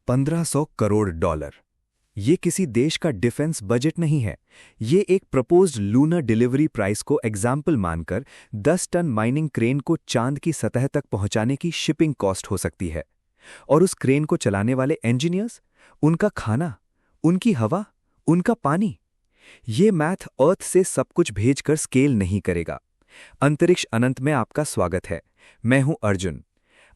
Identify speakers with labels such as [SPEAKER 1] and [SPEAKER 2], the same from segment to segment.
[SPEAKER 1] $1500 करोड़। ये किसी देश का डिफेंस बजट नहीं है। ये एक प्रपोज्ड लूनर डिलीवरी प्राइस को एग्जाम्पल मानकर 10 टन माइनिंग क्रेन को चांद की सतह तक पहुंचाने की शिपिंग कॉस्ट हो सकती है। और उस क्रेन को चलाने वाले इंजीनियर्स, उनका खाना, उनकी हवा, उनका पानी, ये मैथ अर्थ से सब कुछ भेजकर स्केल नहीं करेगा। अंतरिक्ष अनंत में आपका स्वागत है। मैं हूं अर्जुन।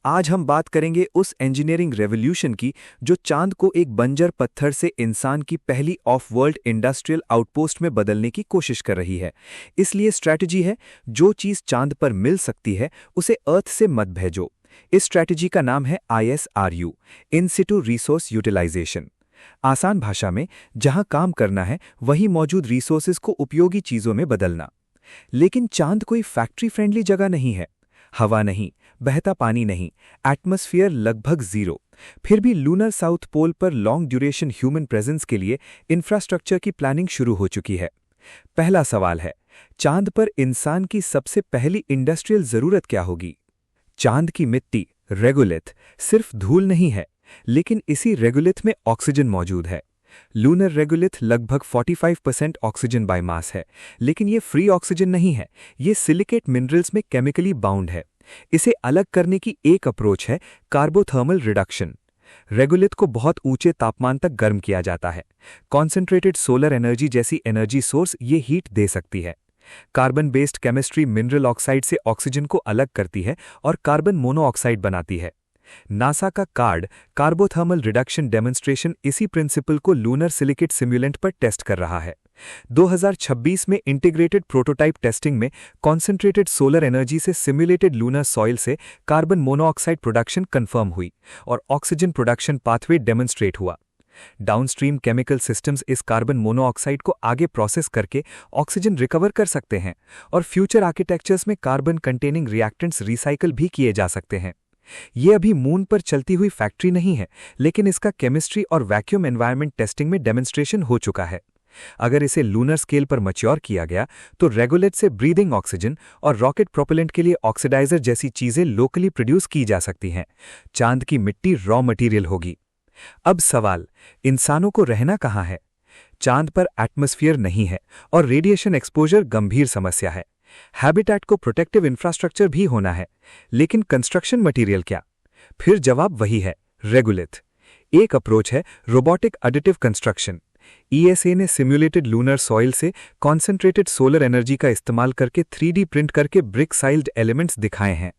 [SPEAKER 1] आज हम बात करेंगे उस इंजीनियरिंग रेवोल्यूशन की जो चांद को एक बंजर पत्थर से इंसान की पहली ऑफ वर्ल्ड इंडस्ट्रियल आउटपोस्ट में बदलने की कोशिश कर रही है। इसलिए स्ट्रैटेजी है, जो चीज चांद पर मिल सकती है उसे अर्थ से मत भेजो। इस स्ट्रैटेजी का नाम है ISRU, इन सिटू रिसोर्स यूटिलाइजेशन। आसान भाषा में, जहां काम करना है वहीं मौजूद रिसोर्सेज को उपयोगी चीजों में बदलना। लेकिन चांद कोई फैक्ट्री फ्रेंडली जगह नहीं है। हवा नहीं, बहता पानी नहीं, एटमॉस्फेयर लगभग जीरो। फिर भी लूनर साउथ पोल पर लॉन्ग ड्यूरेशन ह्यूमन प्रेजेंस के लिए इंफ्रास्ट्रक्चर की प्लानिंग शुरू हो चुकी है। पहला सवाल है, चांद पर इंसान की सबसे पहली इंडस्ट्रियल जरूरत क्या होगी? चांद की मिट्टी, रेगोलिथ, सिर्फ धूल नहीं है, लेकिन इसी रेगोलिथ में ऑक्सीजन मौजूद है। लूनर रेगोलिथ लगभग 45% ऑक्सीजन बाय मास है, लेकिन ये फ्री ऑक्सीजन नहीं है, ये सिलिकेट मिनरल्स में केमिकली बाउंड है। इसे अलग करने की एक अप्रोच है कार्बोथर्मल रिडक्शन। रेगोलिथ को बहुत ऊंचे तापमान तक गर्म किया जाता है। कॉन्सेंट्रेटेड सोलर एनर्जी जैसी एनर्जी सोर्स ये हीट दे सकती है। Carbon based chemistry mineral oxide से ऑक्सीजन को अलग करती है और कार्बन मोनोऑक्साइड बनाती है। नासा का कार्बोथर्मल रिडक्शन डेमोन्स्ट्रेशन इसी प्रिंसिपल को लूनर सिलिकेट सिम्युलेंट पर टेस्ट कर रहा है। 2026 में इंटीग्रेटेड प्रोटोटाइप टेस्टिंग में कॉन्सेंट्रेटेड सोलर एनर्जी से सिम्युलेटेड लूनर सॉइल से कार्बन मोनोऑक्साइड प्रोडक्शन कंफर्म हुई और ऑक्सीजन प्रोडक्शन पाथवे डेमोन्स्ट्रेट हुआ। डाउनस्ट्रीम केमिकल सिस्टम्स इस कार्बन मोनोऑक्साइड को आगे प्रोसेस करके ऑक्सीजन रिकवर कर सकते हैं और फ्यूचर आर्किटेक्चर्स में कार्बन कंटेनिंग रिएक्टेंट्स रिसाइकल भी किए जा सकते हैं। ये अभी मून पर चलती हुई फैक्ट्री नहीं है, लेकिन इसका केमिस्ट्री और वैक्यूम एनवायरनमेंट टेस्टिंग में डेमोन्स्ट्रेशन हो चुका है। अगर इसे लूनर स्केल पर मैच्योर किया गया तो रेगोलिथ से ब्रीदिंग ऑक्सीजन और रॉकेट प्रोपेलेंट के लिए ऑक्सीडाइजर जैसी चीजें लोकली प्रोड्यूस की जा सकती हैं। चांद की मिट्टी रॉ मटेरियल होगी। अब सवाल, इंसानों को रहना कहाँ है? चांद पर एटमॉस्फेयर नहीं है और रेडिएशन एक्सपोजर गंभीर समस्या है। हैबिटेट को प्रोटेक्टिव इंफ्रास्ट्रक्चर भी होना है, लेकिन कंस्ट्रक्शन मटेरियल क्या? फिर जवाब वही है, रेगोलिथ। एक अप्रोच है रोबोटिक एडिटिव कंस्ट्रक्शन। ESA ने सिम्युलेटेड लूनर सॉइल से कॉन्सेंट्रेटेड सोलर एनर्जी का इस्तेमाल करके 3D प्रिंट करके ब्रिक साइल्ड एलिमेंट्स दिखाए हैं।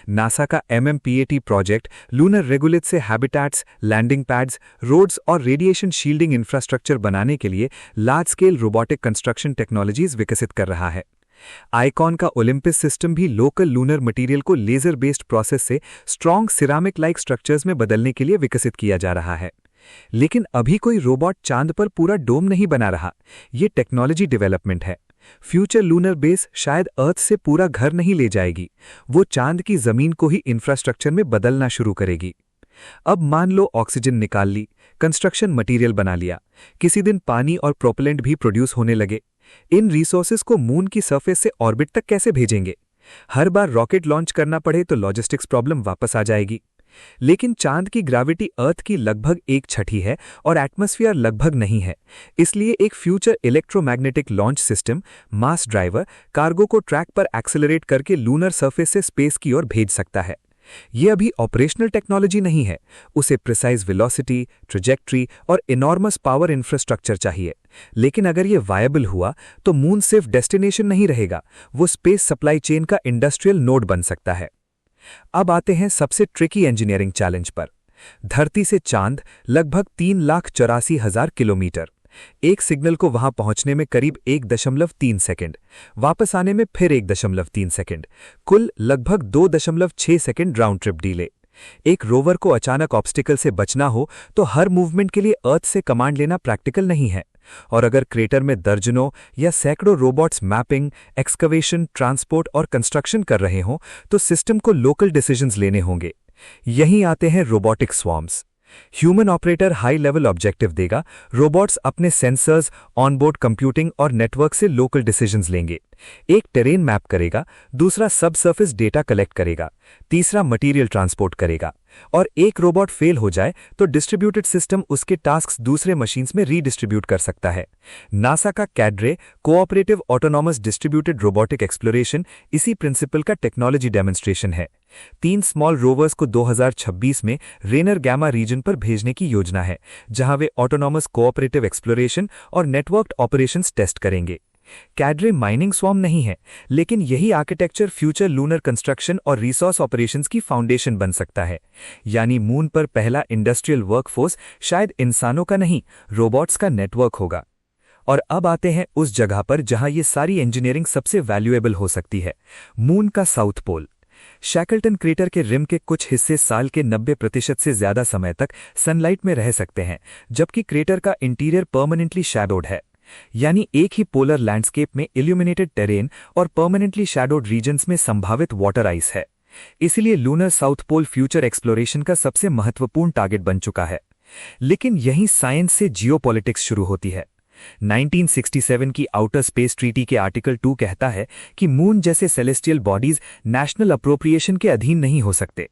[SPEAKER 1] नासा का MMPAT प्रोजेक्ट लूनर रेगोलिथ से हैबिटेट्स, लैंडिंग पैड्स, रोड्स और रेडिएशन शील्डिंग इंफ्रास्ट्रक्चर बनाने के लिए large scale robotic construction technologies विकसित कर रहा है। आइकॉन का ओलंपस सिस्टम भी लोकल लूनर मटेरियल को लेजर बेस्ड प्रोसेस से स्ट्रॉन्ग सिरामिक लाइक स्ट्रक्चर्स में बदलने के लिए विकसित किया जा रहा है। लेकिन अभी कोई रोबोट चांद पर पूरा डोम नहीं बना रहा। ये टेक्नोलॉजी डेवलपमेंट है। फ्यूचर लूनर बेस शायद अर्थ से पूरा घर नहीं ले जाएगी, वो चांद की जमीन को ही इंफ्रास्ट्रक्चर में बदलना शुरू करेगी। अब मान लो ऑक्सीजन निकाल ली, कंस्ट्रक्शन मटेरियल बना लिया, किसी दिन पानी और प्रोपेलेंट भी प्रोड्यूस होने लगे। इन रिसोर्सेज को मून की सरफेस से ऑर्बिट तक कैसे भेजेंगे? हर बार रॉकेट लॉन्च करना पड़े तो लॉजिस्टिक्स प्रॉब्लम वापस आ जाएगी। लेकिन चांद की ग्रेविटी अर्थ की लगभग 1/6 है और एटमॉस्फेयर लगभग नहीं है। इसलिए एक फ्यूचर इलेक्ट्रोमैग्नेटिक लॉन्च सिस्टम, मास ड्राइवर, कार्गो को ट्रैक पर एक्सेलरेट करके लूनर सरफेस से स्पेस की ओर भेज सकता है। ये अभी ऑपरेशनल टेक्नोलॉजी नहीं है, उसे प्रिसाइज वेलोसिटी, ट्रैजेक्टरी और इनॉर्मस पावर इंफ्रास्ट्रक्चर चाहिए। लेकिन अगर ये वायबल हुआ तो मून सिर्फ डेस्टिनेशन नहीं रहेगा, वो स्पेस सप्लाई चेन का इंडस्ट्रियल नोड बन सकता है। अब आते हैं सबसे ट्रिकी इंजीनियरिंग चैलेंज पर। धरती से चांद लगभग 3,84,000 किलोमीटर। एक सिग्नल को वहां पहुंचने में करीब 1.3 सेकंड, वापस आने में फिर 1.3 सेकंड, कुल लगभग 2.6 सेकंड राउंड ट्रिप डिले। एक रोवर को अचानक ऑब्स्टिकल से बचना हो तो हर मूवमेंट के लिए अर्थ से कमांड लेना प्रैक्टिकल नहीं है। और अगर क्रेटर में दर्जनों या सैकड़ों रोबोट्स मैपिंग, एक्सकवेशन, ट्रांसपोर्ट और कंस्ट्रक्शन कर रहे हों तो सिस्टम को लोकल डिसीजंस लेने होंगे। यहीं आते हैं robotic swarms. Human operator high level objective देगा, रोबोट्स अपने सेंसर्स, ऑनबोर्ड कंप्यूटिंग और नेटवर्क से लोकल डिसीजंस लेंगे। एक टेरेन मैप करेगा, दूसरा सब सरफेस डेटा कलेक्ट करेगा, तीसरा मटेरियल ट्रांसपोर्ट करेगा, और एक रोबोट फेल हो जाए तो डिस्ट्रीब्यूटेड सिस्टम उसके टास्क्स दूसरे मशीन्स में रीडिस्ट्रीब्यूट कर सकता है। नासा का CADRE cooperative autonomous distributed robotic exploration इसी प्रिंसिपल का टेक्नोलॉजी डेमोन्स्ट्रेशन है। 3 स्मॉल रोवर्स को 2026 में रेनर गैमा रीजन पर भेजने की योजना है, जहां वे ऑटोनॉमस कोऑपरेटिव एक्सप्लोरेशन और नेटवर्क्ड ऑपरेशंस टेस्ट करेंगे। कैड्रे माइनिंग स्वॉर्म नहीं है, लेकिन यही आर्किटेक्चर फ्यूचर लूनर कंस्ट्रक्शन और रिसोर्स ऑपरेशंस की फाउंडेशन बन सकता है। यानी मून पर पहला इंडस्ट्रियल वर्कफोर्स शायद इंसानों का नहीं, रोबोट्स का नेटवर्क होगा। और अब आते हैं उस जगह पर जहां ये सारी इंजीनियरिंग सबसे वैल्यूएबल हो सकती है, मून का साउथ पोल। शैकल्टन क्रेटर के रिम के कुछ हिस्से साल के 90% से ज्यादा समय तक सनलाइट में रह सकते हैं, जबकि क्रेटर का इंटीरियर परमानेंटली शैडोड है। यानी एक ही पोलर लैंडस्केप में इल्यूमिनेटेड टेरेन और परमानेंटली शैडोड रीजन्स में संभावित वाटर आइस है। इसलिए lunar south pole future exploration का सबसे महत्वपूर्ण टारगेट बन चुका है। लेकिन यही साइंस से जियोपॉलिटिक्स शुरू होती है। 1967 की आउटर स्पेस ट्रीटी के आर्टिकल 2 कहता है कि मून जैसे सेलेस्टियल बॉडीज नेशनल अप्रोप्रिएशन के अधीन नहीं हो सकते।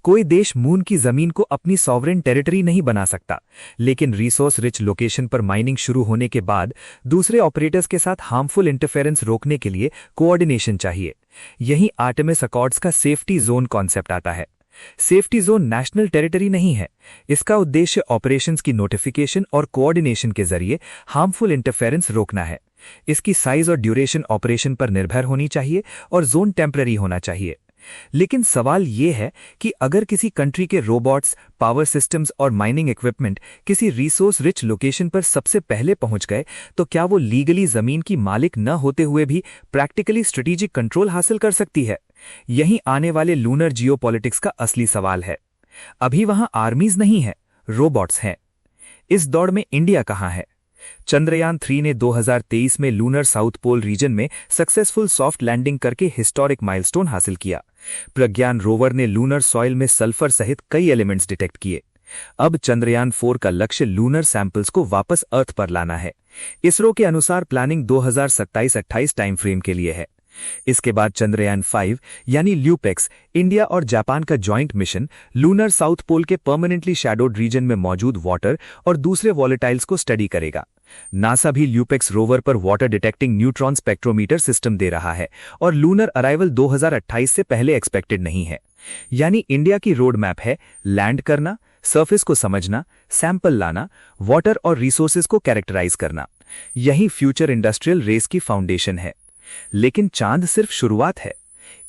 [SPEAKER 1] कोई देश मून की जमीन को अपनी सॉवरेन टेरिटरी नहीं बना सकता, लेकिन रिसोर्स रिच लोकेशन पर माइनिंग शुरू होने के बाद दूसरे ऑपरेटर्स के साथ हार्मफुल इंटरफेरेंस रोकने के लिए कोऑर्डिनेशन चाहिए। यही आर्टेमिस अकॉर्ड्स का सेफ्टी जोन कॉन्सेप्ट आता है। सेफ्टी जोन नेशनल टेरिटरी नहीं है। इसका उद्देश्य ऑपरेशंस की नोटिफिकेशन और कोऑर्डिनेशन के जरिए हार्मफुल इंटरफेरेंस रोकना है। इसकी साइज और ड्यूरेशन ऑपरेशन पर निर्भर होनी चाहिए और जोन टेम्पररी होना चाहिए। लेकिन सवाल यह है कि अगर किसी कंट्री के रोबोट्स, पावर सिस्टम्स और माइनिंग इक्विपमेंट किसी रिसोर्स रिच लोकेशन पर सबसे पहले पहुंच गए, तो क्या वो लीगली जमीन की मालिक न होते हुए भी प्रैक्टिकली स्ट्रेटेजिक कंट्रोल हासिल कर सकती है? यही आने वाले लूनर जियोपॉलिटिक्स का असली सवाल है। अभी वहां आर्मीज नहीं है, रोबोट्स हैं। इस दौड़ में इंडिया कहां है? चंद्रयान 3 ने 2023 में लूनर साउथ पोल रीजन में सक्सेसफुल सॉफ्ट लैंडिंग करके हिस्टोरिक माइलस्टोन हासिल किया। प्रज्ञान रोवर ने लूनर सॉइल में सल्फर सहित कई एलिमेंट्स डिटेक्ट किए। अब चंद्रयान 4 का लक्ष्य लूनर सैंपल्स को वापस अर्थ पर लाना है। इसरो के अनुसार प्लानिंग 2027-28 टाइम फ्रेम के लिए है। इसके बाद चंद्रयान 5 यानी ल्यूपेक्स, इंडिया और जापान का joint mission lunar south pole के परमानेंटली शैडोड रीजन में मौजूद वाटर और दूसरे वॉलेटाइल्स को स्टडी करेगा। नासा भी ल्यूपेक्स रोवर पर water detecting neutron spectrometer system दे रहा है और लूनर अराइवल 2028 से पहले एक्सपेक्टेड नहीं है। यानी इंडिया की रोड मैप है लैंड करना, सरफेस को समझना, सैंपल लाना, वाटर और रिसोर्सेज को कैरेक्टराइज करना। यही फ्यूचर इंडस्ट्रियल रेस की फाउंडेशन है। लेकिन चांद सिर्फ शुरुआत है।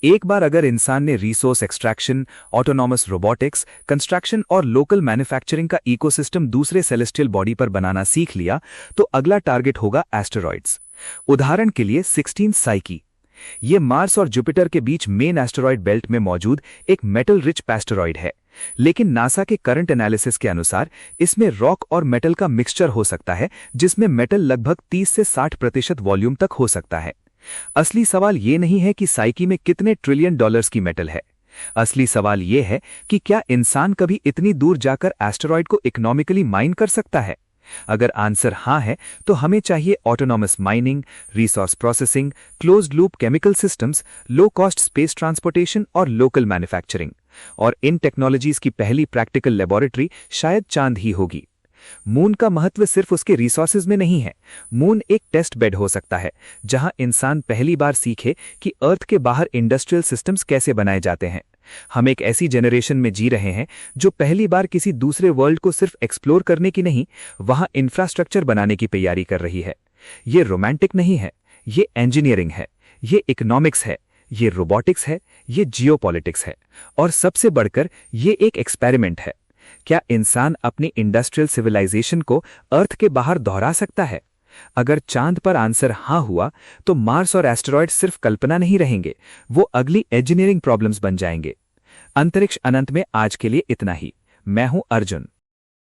[SPEAKER 1] एक बार अगर इंसान ने resource extraction, autonomous robotics, construction और लोकल मैन्युफैक्चरिंग का इकोसिस्टम दूसरे सेलेस्टियल बॉडी पर बनाना सीख लिया, तो अगला टारगेट होगा एस्टेरॉइड्स। उदाहरण के लिए 16 साइकी। ये मार्स और जुपिटर के बीच मेन एस्टेरॉइड बेल्ट में मौजूद एक मेटल रिच एस्टेरॉइड है। लेकिन नासा के करंट एनालिसिस के अनुसार इसमें रॉक और मेटल का मिक्सचर हो सकता है, जिसमें मेटल लगभग 30 से 60% वॉल्यूम तक हो सकता है। असली सवाल ये नहीं है कि साइकी में कितने ट्रिलियन डॉलर्स की मेटल है। असली सवाल ये है कि क्या इंसान कभी इतनी दूर जाकर एस्टेरॉइड को इकोनॉमिकली माइन कर सकता है? अगर आंसर हां है, तो हमें चाहिए autonomous mining, resource processing, closed loop chemical systems, low cost space transportation और लोकल मैन्युफैक्चरिंग। और इन टेक्नोलॉजीज की पहली प्रैक्टिकल लेबोरेटरी शायद चांद ही होगी। मून का महत्व सिर्फ उसके रिसोर्सेज में नहीं है। मून एक टेस्ट बेड हो सकता है, जहां इंसान पहली बार सीखे कि अर्थ के बाहर इंडस्ट्रियल सिस्टम्स कैसे बनाए जाते हैं। हम एक ऐसी जेनरेशन में जी रहे हैं जो पहली बार किसी दूसरे वर्ल्ड को सिर्फ एक्सप्लोर करने की नहीं, वहां इंफ्रास्ट्रक्चर बनाने की तैयारी कर रही है। ये रोमांटिक नहीं है, ये इंजीनियरिंग है, ये इकोनॉमिक्स है, ये रोबोटिक्स है, ये जियोपॉलिटिक्स है, और सबसे बढ़कर ये एक एक्सपेरिमेंट है। क्या इंसान अपनी इंडस्ट्रियल सिविलाइजेशन को अर्थ के बाहर दोहरा सकता है? अगर चांद पर आंसर हां हुआ, तो मार्स और एस्टेरॉइड सिर्फ कल्पना नहीं रहेंगे, वो अगली इंजीनियरिंग प्रॉब्लम्स बन जाएंगे। अंतरिक्ष अनंत में आज के लिए इतना ही। मैं हूं अर्जुन।